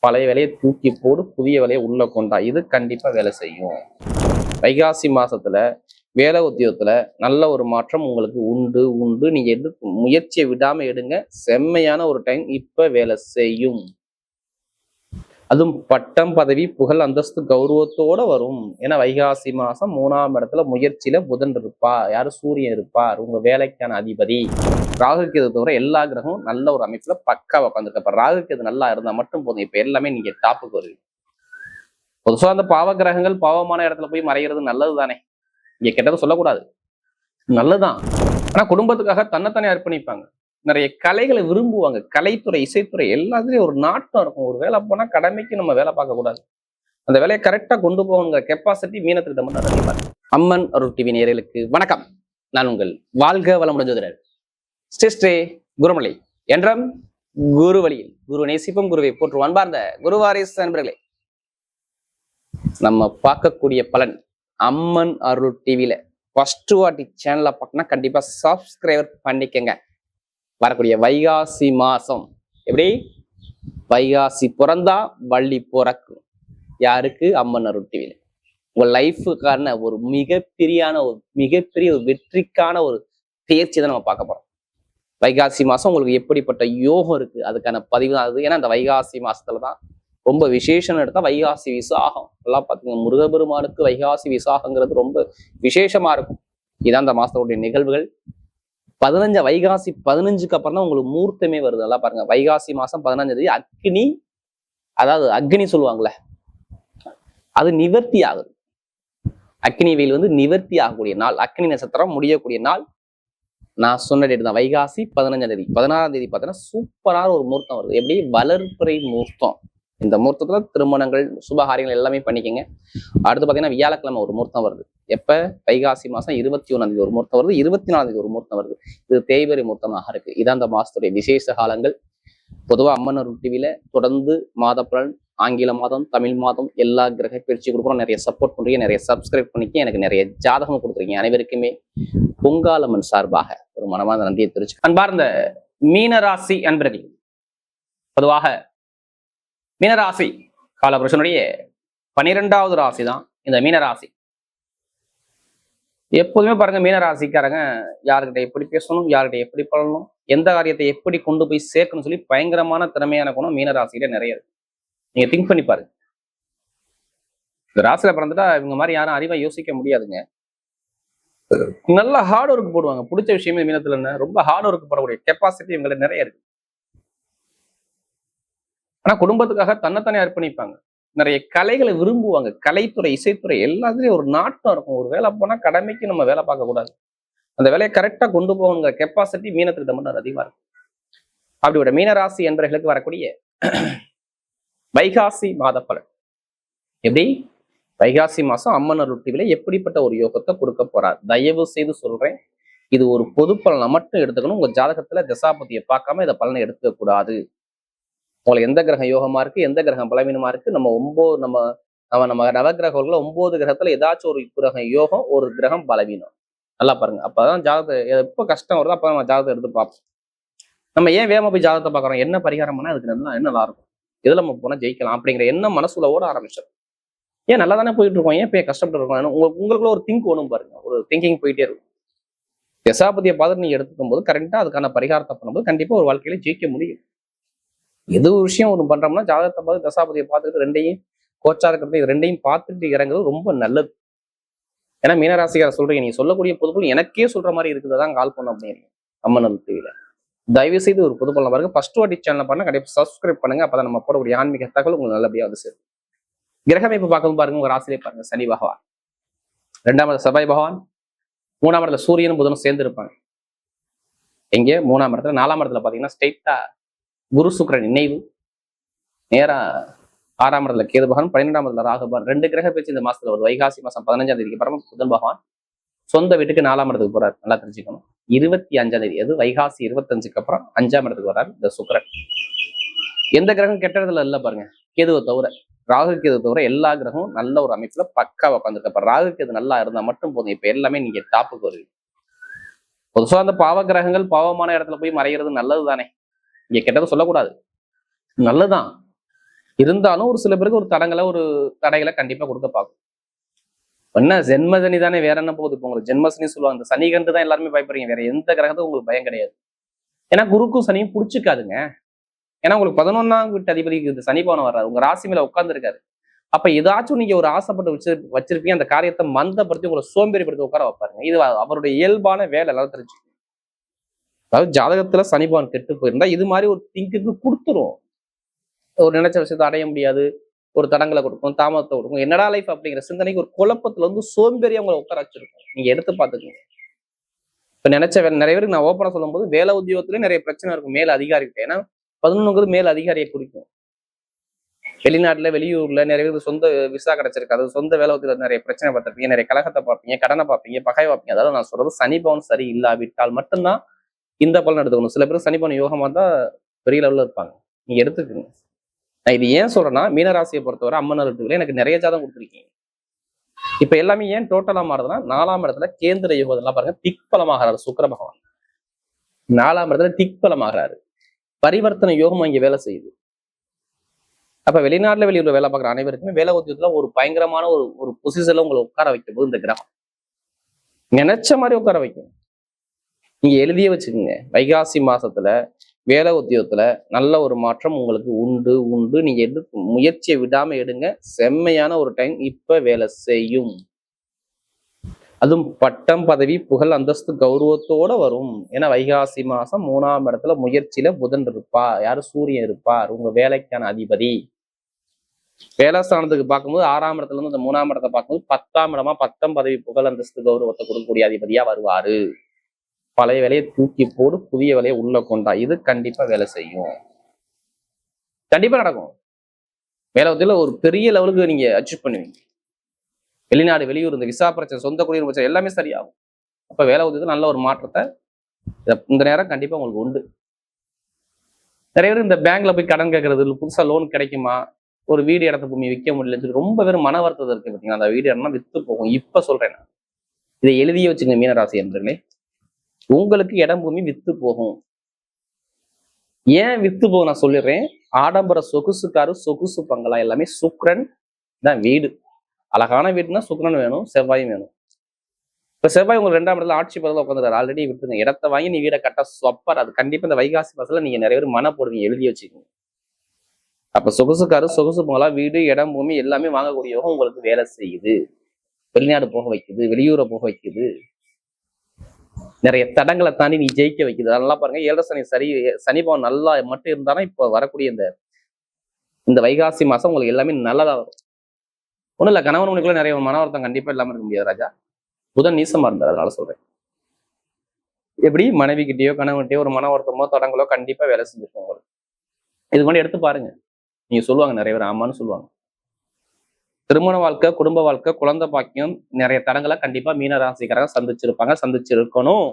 பழைய வேலையை தூக்கி போடு, புதிய வேலையை உள்ள கொண்டா. இது கண்டிப்பா வேலை செய்யும். வைகாசி மாசத்துல வேலை உத்தியோகத்துல நல்ல ஒரு மாற்றம் உங்களுக்கு உண்டு உண்டு. நீங்க முயற்சியை விடாம எடுங்க. செம்மையான ஒரு டைம் இப்ப வேலை செய்யும். அதுவும் பட்டம், பதவி, புகழ், அந்தஸ்து, கௌரவத்தோட வரும். ஏன்னா வைகாசி மாசம் 3ஆம் இடத்துல முயற்சியில புதன் இருப்பா. யாரு? சூரியன் இருப்பார், உங்க வேலைக்கான அதிபதி. ராகுக்கு எது தவிர எல்லா கிரகமும் நல்ல ஒரு அமைப்புல பக்கா உட்காந்துருக்க. ராகுக்கு எது நல்லா இருந்தா மட்டும் போதும். இப்ப எல்லாமே நீங்க டாப்புக்கு வருவீங்க. பொதுவா அந்த பாவ கிரகங்கள் பாவமான இடத்துல போய் மறைகிறது நல்லது தானே. இங்க கெட்டது சொல்லக்கூடாது, நல்லதுதான். ஆனா குடும்பத்துக்காக தன்னைத்தானே அர்ப்பணிப்பாங்க. நிறைய கலைகளை விரும்புவாங்க. கலைத்துறை, இசைத்துறை எல்லாத்துலயும் ஒரு நாட்டம் இருக்கும். ஒரு வேலை போனா கடமைக்கு நம்ம வேலை பார்க்க கூடாது. அந்த வேலையை கரெக்டா கொண்டு போகணுங்கிற கெப்பாசிட்டி மீனத்துக்கிட்ட மட்டும் அதிகமா இருக்கு. அம்மன் அருள் டிவி நேயர்களுக்கு வணக்கம். நான் உங்கள் வாழ்க வளமுடன் ஜோதிடர் ஸ்ரீ குருமலை என்றும் குரு வழியில் குரு நேசிப்பும் குருவை போற்று அன்பார்ந்த குருவாரிஸ் நண்பர்களே, நம்ம பார்க்கக்கூடிய பலன் அம்மன் அருள் டிவில ஃபர்ஸ்ட் வாட்டி சேனலை பார்க்கணும்னா கண்டிப்பா சப்ஸ்கிரைபர் பண்ணிக்கங்க. வரக்கூடிய வைகாசி மாசம் எப்படி? வைகாசி பிறந்தா வள்ளி பிறக்கும். யாருக்கு? அம்மன் அருள் டிவில. உங்க லைஃபுக்கான ஒரு மிகப்பெரிய ஒரு வெற்றிக்கான ஒரு பயிற்சி தான் நம்ம பார்க்க போறோம். வைகாசி மாசம் உங்களுக்கு எப்படிப்பட்ட யோகம் இருக்கு அதுக்கான பதிவு தான் அது. ஏன்னா அந்த வைகாசி மாசத்துலதான் ரொம்ப விசேஷம் எடுத்தா வைகாசி விசாகம். எல்லாம் பார்த்தீங்கன்னா முருகபெருமானுக்கு வைகாசி விசாகங்கிறது ரொம்ப விசேஷமா இருக்கும். இதான் அந்த மாசத்தோடைய நிகழ்வுகள். வைகாசி 15க்கு அப்புறம் தான் உங்களுக்கு முகூர்த்தமே வருது. எல்லாம் பாருங்க, வைகாசி மாசம் 15ஆம் தேதி அக்னி, அதாவது அக்னி சொல்லுவாங்கல்ல, அது நிவர்த்தி ஆகுது. அக்னி வெயில் நிவர்த்தி ஆகக்கூடிய நாள், அக்னி நட்சத்திரம் முடியக்கூடிய நாள். நான் சொன்ன டேட் தான் வைகாசி 15ஆம் தேதி. 16ஆம் தேதி பார்த்தீங்கன்னா சூப்பரான ஒரு முகூர்த்தம் வருது. எப்படி? வளர்பிறை முகூர்த்தம். இந்த முகூர்த்தத்துல திருமணங்கள், சுபகாரியங்கள் எல்லாமே பண்ணிக்கங்க. அடுத்து பாத்தீங்கன்னா வியாழக்கிழமை ஒரு முகூர்த்தம் வருது. எப்ப? வைகாசி மாசம் 21ஆம் தேதி ஒரு முகூர்த்தம் வருது, 24ஆம் தேதி ஒரு முகூர்த்தம் வருது. இது தேய்பிறை முகூர்த்தமாக இருக்கு. இதான் அந்த மாசத்துடைய விசேஷ காலங்கள். பொதுவா அம்மன் அருள் டிவில தொடர்ந்து மாத பலன், ஆங்கில மாதம், தமிழ் மாதம் எல்லா கிரக பயிற்சி கொடுக்குறோம். நிறைய சப்போர்ட் பண்றீங்க, நிறைய சப்ஸ்கிரைப் பண்ணிக்க, எனக்கு நிறைய ஜாதகம் கொடுத்துருக்கீங்க. அனைவருக்குமே பொங்காலம்மன் சார்பாக ஒரு மனமார்ந்த நன்றியை தெரிவிச்சு. அன்பார்ந்த மீனராசி அன்பர்கள், பொதுவாக மீனராசி காலபுருஷனுடைய 12வது ராசி தான் இந்த மீனராசி. எப்போதுமே பாருங்க, மீனராசிக்காரங்க யாருக்கிட்ட எப்படி பேசணும், யார்கிட்ட எப்படி பழகணும், எந்த காரியத்தை எப்படி கொண்டு போய் சேர்க்கணும்னு சொல்லி பயங்கரமான திறமையான குணம் மீனராசியில நிறைய இருக்கு. நீங்க திங்க் பண்ணி பாருங்க. இந்த ராசியில பிறந்துட்டா இவங்க மாதிரி யாரும் அறிவா யோசிக்க முடியாதுங்க. நல்லா ஹார்ட் ஒர்க் போடுவாங்க. பிடிச்ச விஷயமே மீனத்துல என்ன, ரொம்ப ஹார்ட் ஒர்க் போடக்கூடிய கெப்பாசிட்டி இவங்களுக்கு நிறைய இருக்கு. ஆனா குடும்பத்துக்காக தன்னைத்தானே அர்ப்பணிப்பாங்க. நிறைய கலைகளை விரும்புவாங்க. கலைத்துறை, இசைத்துறை எல்லாத்துலயும் ஒரு நாட்டம் இருக்கும். ஒரு வேலை போனா கடமைக்கு நம்ம வேலை பார்க்க கூடாது. அந்த வேலையை கரெக்டா கொண்டு போகணுங்கிற கெப்பாசிட்டி மீனத்துக்கிட்ட மட்டும் அதிகமா இருக்கும். அப்படியோட மீனராசி என்பவர்களுக்கு வரக்கூடிய வைகாசி மாத பலன் எப்படி? வைகாசி மாசம் அம்மன் அருள் டிவில எப்படிப்பட்ட ஒரு யோகத்தை கொடுக்க போறார், தயவு செய்து சொல்றேன். இது ஒரு பொது பலனை மட்டும் எடுத்துக்கணும். உங்க ஜாதகத்துல தசாபதியை பார்க்காம இதை பலனை எடுத்துக்க கூடாது. உங்களுக்கு எந்த கிரகம் யோகமா இருக்கு, எந்த கிரகம் பலவீனமா இருக்கு, நம்ம நவகிரகங்கள்ல 9 கிரகத்துல ஏதாச்சும் ஒரு கிரகம் யோகம், ஒரு கிரகம் பலவீனம். நல்லா பாருங்க. அப்பதான் ஜாதகத்தை எப்போ கஷ்டம் வருதோ அப்பதான் நம்ம ஜாதகத்தை எடுத்து பார்ப்போம். நம்ம ஏன் வேகமா போய் ஜாதகத்தை பார்க்கறோம், என்ன பரிகாரம் பண்ணா அதுக்கு நல்லா இருக்கும், எதுல நம்ம போனா ஜெயிக்கலாம் அப்படிங்கிற எண்ணம் மனசுல ஓட ஆரம்பிச்சோம். ஏன் நல்லா தானே போயிட்டு இருக்கோம், ஏன் இப்போ கஷ்டப்பட்டு இருக்கோம்? உங்களுக்குள்ள ஒரு திங்க் ஒண்ணும் பாருங்க, ஒரு திங்கிங் போயிட்டே இருக்கும். தசாபதியை பார்த்துட்டு நீங்க எடுத்துக்கும் போது கரெக்டா அதுக்கான பரிகாரத்தை பண்ணும்போது கண்டிப்பா ஒரு வாழ்க்கையில ஜெயிக்க முடியும். எது ஒரு விஷயம் ஒன்று பண்றோம்னா ஜாதகத்தை பார்த்து தசாபதியை பார்த்துட்டு ரெண்டையும் கோச்சா இருக்கிறது, இது ரெண்டையும் பார்த்துட்டு இறங்குறது ரொம்ப நல்லது. ஏன்னா மீனராசிக்கார சொல்றீங்க, நீங்க சொல்லக்கூடிய பொதுப்பொருள் எனக்கே சொல்ற மாதிரி இருக்குதான் கால் பண்ண அப்படிங்கிறீங்க. அம்மன் அருள் டிவில தயவு செய்து ஒரு பொது பலன் பாருங்க. ஃபர்ஸ்ட் வாட்டி சேனல் பண்ண கண்டிப்பா சப்ஸ்கிரைப் பண்ணுங்க. அப்பதான் நம்ம போடக்கூடிய ஆன்மீக தகவல் உங்களுக்கு நல்லபடியா வந்து சேரும். கிரகமைப்பு பார்க்கணும் பாருங்க. உங்க ராசியிலே பாருங்க, சனி பகவான் 2ஆம் இடத்துல செவ்வாய் பகவான், 3ஆம் இடத்துல சூரியனும் புதனும் சேர்ந்து இருப்பாங்க. எங்க 3ஆம் இடத்துல. 4ஆம் இடத்துல பாத்தீங்கன்னா ஸ்ட்ரெயிட்டா குரு சுக்கிரன் இணைவு. நேரா 6ஆம் இடத்துல கேது பகவான், 12ஆம் இடத்துல ராகு பகவான். 2 கிரக பேச்சு இந்த மாசத்துல வருது. வைகாசி மாசம் 15ஆம் தேதிக்கு அப்புறம் புதன் பகவான் சொந்த வீட்டுக்கு 4ஆம் இடத்துக்கு போறாரு. நல்லா தெரிஞ்சுக்கணும். 25ஆம் தேதி, அது வைகாசி 25க்கு அப்புறம் 5ஆம் இடத்துக்கு வர்றாரு இந்த சுக்கிரன். எந்த கிரகம் கெட்ட இடத்துல இல்ல பாருங்க. கேதுவை தவிர, ராகு கேது தவிர எல்லா கிரகமும் நல்ல ஒரு அமைப்புல பக்கா உட்காந்துருக்க. ராகு கேது நல்லா இருந்தா மட்டும் போதும். இப்ப எல்லாமே நீங்க டாப்புக்கு வருவீங்க. பொதுவா அந்த பாவ கிரகங்கள் பாவமான இடத்துல போய் மறைகிறது நல்லது தானே. இங்க கெட்டது சொல்லக்கூடாது, நல்லதுதான். இருந்தாலும் ஒரு சில பேருக்கு ஒரு தடைகளை கண்டிப்பா கொடுக்க பார்க்கும். என்ன ஜென்மசனி தானே, வேற என்ன போகுது? இப்போ உங்களுக்கு ஜென்மசனி சொல்லுவாங்க. இந்த சனி கண்டு தான் எல்லாருமே பயப்படுறீங்க, வேற எந்த கிரகத்துக்கும் உங்களுக்கு பயம் கிடையாது. ஏன்னா குருக்கும் சனியும் பிடிச்சிக்காதுங்க. ஏன்னா உங்களுக்கு 11ஆம் வீட்டு அதிபதி சனி பவனம் வர்றாரு, உங்க ராசி மேல உட்கார்ந்து இருக்காரு. அப்ப ஏதாச்சும் நீங்க ஒரு ஆசைப்பட்டு வச்சிருப்பீங்க, அந்த காரியத்தை மந்தப்படுத்தி உங்களை சோம்பேறிப்படுத்தி உட்கார வைப்பாருங்க. இது அவருடைய இயல்பான வேலை, எல்லாம் தெரிஞ்சு. அதாவது ஜாதகத்துல சனி பவன் கெட்டு போயிருந்தா இது மாதிரி ஒரு திங்குக்கு கொடுத்துரும். ஒரு நினைச்ச விஷயத்தை அடைய முடியாது, ஒரு தடங்களை கொடுக்கும், தாமதத்தை கொடுக்கும். என்னடா லைஃப் அப்படிங்கிற சிந்தனைக்கு ஒரு குழப்பத்துல சோம்பேறியா உங்களை உட்கார வச்சிருக்கும். நீங்க எடுத்து பார்த்துக்கோங்க. இப்ப நினைச்ச நிறைய பேருக்கு நான் ஓப்பனா சொல்லும் போது வேலை உத்தியோகத்திலேயே நிறைய பிரச்சனை இருக்கும் மேல் அதிகாரிகிட்ட. ஏன்னா 11ங்கிறது மேல் அதிகாரியை குறிக்கும். வெளிநாட்டுல வெளியூர்ல நிறைய பேருக்கு சொந்த விசா கிடைச்சிருக்காது, சொந்த வேலை உத்தியோகத்தில் நிறைய பிரச்சனை பார்த்திருப்பீங்க, நிறைய கழகத்தை பார்ப்பீங்க, கடனை பார்ப்பீங்க, பகை பார்ப்பீங்க. அதாவது நான் சொல்றது சனி பவன் சரி இல்லாவிட்டால் மட்டும்தான் இந்த பலன் எடுத்துக்கணும். சில பேர் சனி பவன் யோகமா தான் பெரிய லெவல்ல இருப்பாங்க, நீங்க எடுத்துக்கோங்க. நான் இது ஏன் சொல்றேன்னா, மீனராசியை பொறுத்தவரை அம்மன் அருட்டுகளே எனக்கு நிறைய ஜாதகம் கொடுத்துருக்கீங்க. இப்ப எல்லாமே ஏன் டோட்டலா மாறுதுன்னா, 4ஆம் இடத்துல கேந்திர யோகம் இதெல்லாம் பாருங்க, திக்பலமாகிறாரு சுக்கிர பகவான். 4ஆம் இடத்துல திக்பலமாகிறாரு, பரிவர்த்தனை யோகம் இங்க வேலை செய்யுது. அப்ப வெளிநாட்டுல வெளியூர்ல வேலை பார்க்குற அனைவருக்குமே வேலை உத்தியோகத்துல ஒரு பயங்கரமான ஒரு பொசிஷன்ல உங்களை உட்கார வைக்கும் போது இந்த கிரகம் நினைச்ச மாதிரி உட்கார வைக்கும். நீங்க எழுதியே வச்சுக்கோங்க, வைகாசி மாசத்துல வேலை உத்தியோகத்துல நல்ல ஒரு மாற்றம் உங்களுக்கு உண்டு உண்டு. நீங்க முயற்சியை விடாம எடுங்க, செம்மையான ஒரு டைம் இப்ப வேலை செய்யும். அதுவும் பட்டம் பதவி புகழ் அந்தஸ்து கௌரவத்தோட வரும். ஏன்னா வைகாசி மாசம் 3ஆம் இடத்துல முயற்சியில புதன் இருப்பார். யாரு? சூரியன் இருப்பார், உங்க வேலைக்கான அதிபதி. வேலைஸ்தானத்துக்கு பார்க்கும்போது 6ஆம் இடத்துல இருந்து இந்த 3ஆம் இடத்தை பார்க்கும்போது 10ஆம் இடமா பட்டம் பதவி புகழ் அந்தஸ்து கௌரவத்தை கொடுக்கக்கூடிய அதிபதியா வருவாரு. பழைய வேலையை தூக்கி போடு, புதிய வேலையை உள்ள கொண்டா. இது கண்டிப்பா வேலை செய்யும், கண்டிப்பா நடக்கும். வேலை உத்தியில ஒரு பெரிய லெவலுக்கு நீங்க அச்சீவ் பண்ணுவீங்க. வெளிநாடு வெளியூர் இந்த விசா பிரச்சனை, சொந்த குடியுரிமை பிரச்சனை எல்லாமே சரியாகும். அப்ப வேலை உத்தியத்தில் நல்ல ஒரு மாற்றத்தை இந்த நேரம் கண்டிப்பா உங்களுக்கு உண்டு. நிறைய பேர் இந்த பேங்க்ல போய் கடன் கேட்கறது, புதுசா லோன் கிடைக்குமா, ஒரு வீடு இடத்த பூமி விற்க முடியலன்னு ரொம்ப பேர் மன வருத்தம் இருக்கு. பார்த்தீங்கன்னா அந்த வீடு இடம்னா வித்து போகும். இப்ப சொல்றேன் நான், இதை எழுதியே வச்சுங்க மீனராசி என்பர்களே, உங்களுக்கு இடம் பூமி வித்து போகும். ஏன் வித்து போகும் நான் சொல்லிடுறேன். ஆடம்பர சொகுசுக்காரு சொகுசு பங்களா எல்லாமே சுக்கிரன் தான் வீடு. அழகான வீடுனா சுக்கிரன் வேணும், செவ்வாயும் வேணும். இப்ப செவ்வாய் உங்களுக்கு 2ஆம் இடத்துல ஆட்சி பதவியில் உட்காந்துருக்காரு. ஆல்ரெடி விட்டுருங்க, இடத்த வாங்கி நீ வீடை கட்ட சொப்பர். அது கண்டிப்பா இந்த வைகாசி மாசத்துல நீங்க நிறைய பேர் மன போடுவீங்க, எழுதி வச்சுக்கோங்க. அப்ப சொகுசுக்காரு சொகுசு பங்களா வீடு இடம் பூமி எல்லாமே வாங்கக்கூடிய யோகம் உங்களுக்கு வேலை செய்யுது. வெளிநாடு போக வைக்குது, வெளியூரை போக வைக்குது, நிறைய தடங்களை தாண்டி நீ ஜெயிக்க வைக்குது. அதெல்லாம் பாருங்க. 7 சனி பவன் நல்லா மட்டும் இருந்தாலும் இப்ப வரக்கூடிய இந்த வைகாசி மாசம் உங்களுக்கு எல்லாமே நல்லதா வரும். ஒண்ணும் இல்ல, கணவன் மணிக்குள்ள நிறைய மன வருத்தம் கண்டிப்பா இல்லாம இருக்க முடியாது ராஜா. புதன் நீசமா இருந்தார், அதனால சொல்றேன். எப்படி மனைவி கிட்டயோ கணவன்கிட்டயோ ஒரு மன வருத்தமோ தடங்களோ கண்டிப்பா வேலை செஞ்சிருக்கோம் உங்களுக்கு. இது மாதிரி எடுத்து பாருங்க. நீங்க சொல்லுவாங்க, நிறைய பேர் ஆமான்னு சொல்லுவாங்க. திருமண வாழ்க்கை, குடும்ப வாழ்க்கை, குழந்தை பாக்கியம் நிறைய தடங்களை கண்டிப்பா மீனராசிக்காரங்க சந்திச்சிருப்பாங்க, சந்திச்சிருக்கணும்.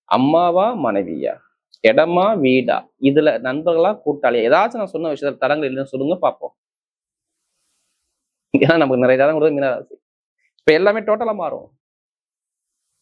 அம்மாவா மனைவியா, இடமா வீடா, இதுல நண்பர்களா கூட்டாளியா, ஏதாச்சும் நான் சொன்ன விஷயத்துல தடங்கள் இல்லைன்னு சொல்லுங்க பார்ப்போம். ஏன்னா நமக்கு நிறைய தடங்கள் கொடுத்து மீனராசி இப்ப எல்லாமே டோட்டலா மாறும்.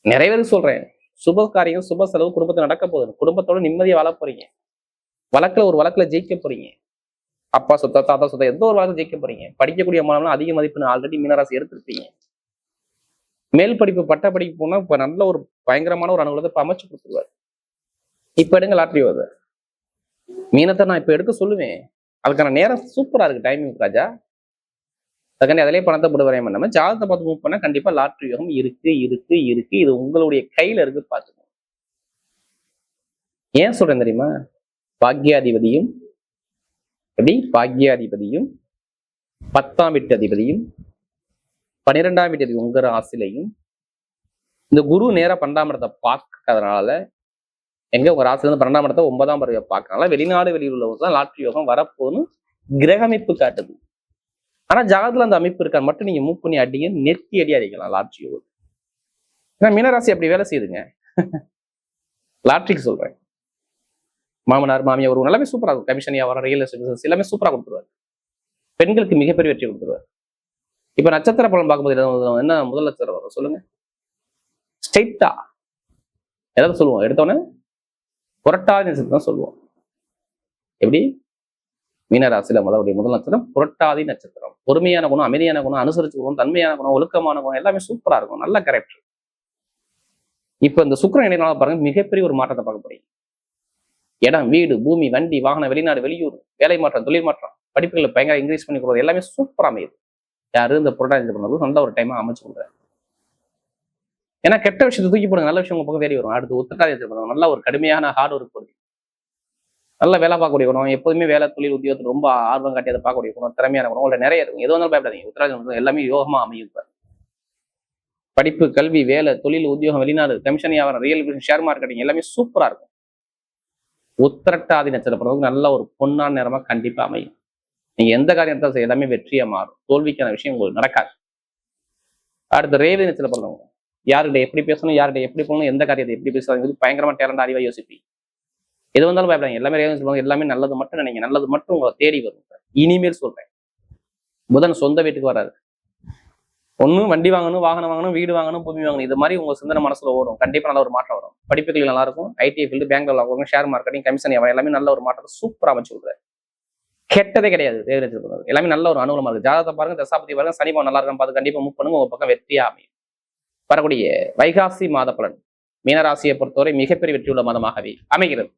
நிறைய பேருக்கு சொல்றேன், சுப காரியம் சுப செலவு குடும்பத்தை நடக்க போகுது. குடும்பத்தோட நிம்மதியா வாழ போறீங்க. ஒரு வழக்குல ஜெயிக்க போறீங்க. அப்பா சொத்தா தாத்தா சொத்தா எந்த ஒரு வழக்கு ஜெயிக்க போறீங்க. படிக்கக்கூடிய மாணவர்கள் அதிக மதிப்பெண் ஆல்ரெடி மீனராசி எடுத்திருப்பீங்க. மேல் படிப்பு பட்ட படிப்பு போனா இப்ப நல்ல ஒரு பயங்கரமான ஒரு அனுகூலத்தை இப்ப அமைச்சு கொடுத்துருவாரு. இப்ப எடுங்க லாட்டரி வருது. மீனத்தை நான் இப்ப எடுக்க சொல்லுவேன். அதுக்கான நேரம் சூப்பரா இருக்கு, டைமிங் ராஜா. அதுக்காண்டி அதிலே பணத்தை போட்டு வரைய பண்ணாம ஜாதகத்தை பார்த்து மூவ் பண்ணா கண்டிப்பா லாட்டரி யோகம் இருக்கு இருக்கு இருக்கு. இது உங்களுடைய கையில இருக்கு, பாத்துக்கணும். ஏன் சொல்றேன் தெரியுமா? பாக்யாதிபதியும் எப்படி பாக்யாதிபதியும் 10ஆம் வீட்டு அதிபதியும் 12ஆம் வீட்டு அதிபதி உங்க ராசிலையும் இந்த குரு நேரா 12ஆம் இடத்தை பார்க்கறதுனால, எங்க உங்க ராசில இருந்து 12ஆம் இடத்தை 9ஆம் பறவையை பார்க்கறதுனால வெளிநாடு வெளியூர் உள்ளவங்க லாட்டரி யோகம் வரப்போன்னு கிரக அமைப்பு காட்டுது. ஆனா ஜாதகத்துல அந்த அமைப்பு இருக்கா மட்டும் நீங்க மூவ் பண்ணி அடிங்க, நெத்தி அடி அடிக்கலாம் லாட்டரி யோகம். ஏன்னா மீனராசி அப்படி வேலை செய்யுதுங்க. லாட்டரிக்கு சொல்றேன். மாமனார் மாமியார் ஒரு எல்லாமே சூப்பரா இருக்கும். கமிஷன் வியாபாரம், ரியல் எஸ்டேட் பிசினஸ் எல்லாமே சூப்பரா கொடுத்துருவாரு. பெண்களுக்கு மிகப்பெரிய வெற்றி கொடுத்துருவாரு. இப்ப நட்சத்திர பலன் பார்க்கும்போது என்ன முதல் நட்சத்திரம் வரும் சொல்லுங்க? ஸ்ட்ரெயிட்டா ஏதாவது சொல்லுவோம், எடுத்தோன்னே புரட்டாதி நட்சத்திரம் தான் சொல்லுவோம். எப்படி மீனராசியில முதல் நட்சத்திரம் புரட்டாதி நட்சத்திரம். பொறுமையான குணம், அமைதியான குணம், அனுசரிச்சு குணம், தன்மையான குணம், ஒழுக்கமான குணம் எல்லாமே சூப்பரா இருக்கும். நல்ல கேரக்டர். இப்ப இந்த சுக்கிரன் இணையனால பாருங்க மிகப்பெரிய ஒரு மாற்றத்தை பார்க்க போறீங்க. இடம், வீடு, பூமி, வண்டி, வாகனம், வெளிநாடு, வெளியூர், வேலை மாற்றம், தொழில் மாற்றம், படிப்புகளை பயங்கர இன்க்ரீஸ் பண்ணி கொடுக்குறது எல்லாமே சூப்பரா அமையுது. யாரு இந்த புரட்டாதி பண்ணது நல்ல ஒரு டைமா அமைச்சு கொடுக்குறாரு. ஏன்னா கெட்ட விஷயத்தை தூக்கி போடுங்க, நல்ல விஷயம் உங்க பக்கம் தேடி வரும். அடுத்து உத்திரட்டாதி நட்சத்திரம் நல்ல ஒரு கடுமையான ஹார்ட் ஒர்க் போடுது. நல்ல வேலை பார்க்கக்கூடிய குணம், எப்போதுமே வேலை, தொழில், உத்தியோகத்தில் ரொம்ப ஆர்வம் காட்டி அதை பார்க்கக்கூடிய குணம், திறமையான குணம் உங்கள்ட்ட நிறைய இருக்கும். எது வந்தாலும் பயப்படாதீங்க. உத்திரட்டாதி எல்லாமே யோகமா அமையும். படிப்பு, கல்வி, வேலை, தொழில், உத்தியோகம், வெளிநாடு, கமிஷன் வியாபாரம், ரியல் எஸ்டேட், ஷேர் மார்க்கெட்டிங் எல்லாமே சூப்பரா இருக்கும். உத்திரட்டாதி நட்சத்திரம் நல்ல ஒரு பொன்னான நேரமா கண்டிப்பா அமையும். நீங்க எந்த காரியம் எடுத்தாலும் எல்லாமே வெற்றியா மாறும். தோல்விக்கான விஷயம் உங்களுக்கு நடக்காது. அடுத்த ரேவதி நட்சத்திரம் பிறந்தவங்க யார்கிட்ட எப்படி பேசணும், யார்கிட்ட எப்படி போகணும், எந்த காரியத்தை எப்படி பேசுறாங்க பயங்கரமா டேலண்ட் அறிவா யோசிப்பீங்க. எது வந்தாலும் பயப்படாங்க. எல்லாமே ரேவதி சொல்லுவாங்க, எல்லாமே நல்லது மட்டும் நினைங்க. நல்லது மட்டும் உங்களை தேடி வரும். இனிமேல் சொல்றேன், புதன் சொந்த வீட்டுக்கு வராது. ஒன்னும் வண்டி வாங்கணும், வாகனம் வாங்கணும், வீடு வாங்கணும், பூமி வாங்கணும், இது மாதிரி உங்க சிந்தனை மனசுல ஓடும். கண்டிப்பா நல்ல ஒரு மாற்றம் வரும். படிப்புகள் நல்லா இருக்கும். ஐடி ஃபீல்டு, பேங்க்ல நல்லா, ஷேர் மார்க்கெட்டிங், கமிஷன் எல்லாமே நல்ல ஒரு மாற்றத்தை சூப்பரா அமைச்சு கொடுக்குறாரு. கெட்டதே கிடையாது. எல்லாமே நல்ல ஒரு அனுகூலமா இருக்கு. ஜாதகத்தை பாருங்க, தசாபதி பாருங்க, சனி நல்லா இருக்கும். பார்த்து கண்டிப்பா மூவ் பண்ணுங்க. உங்க பக்கம் வெற்றியா அமையும். வரக்கூடிய வைகாசி மாத பலன் மீனராசியை பொறுத்தவரை மிகப்பெரிய வெற்றியுள்ள மாதமாகவே அமைகிறது.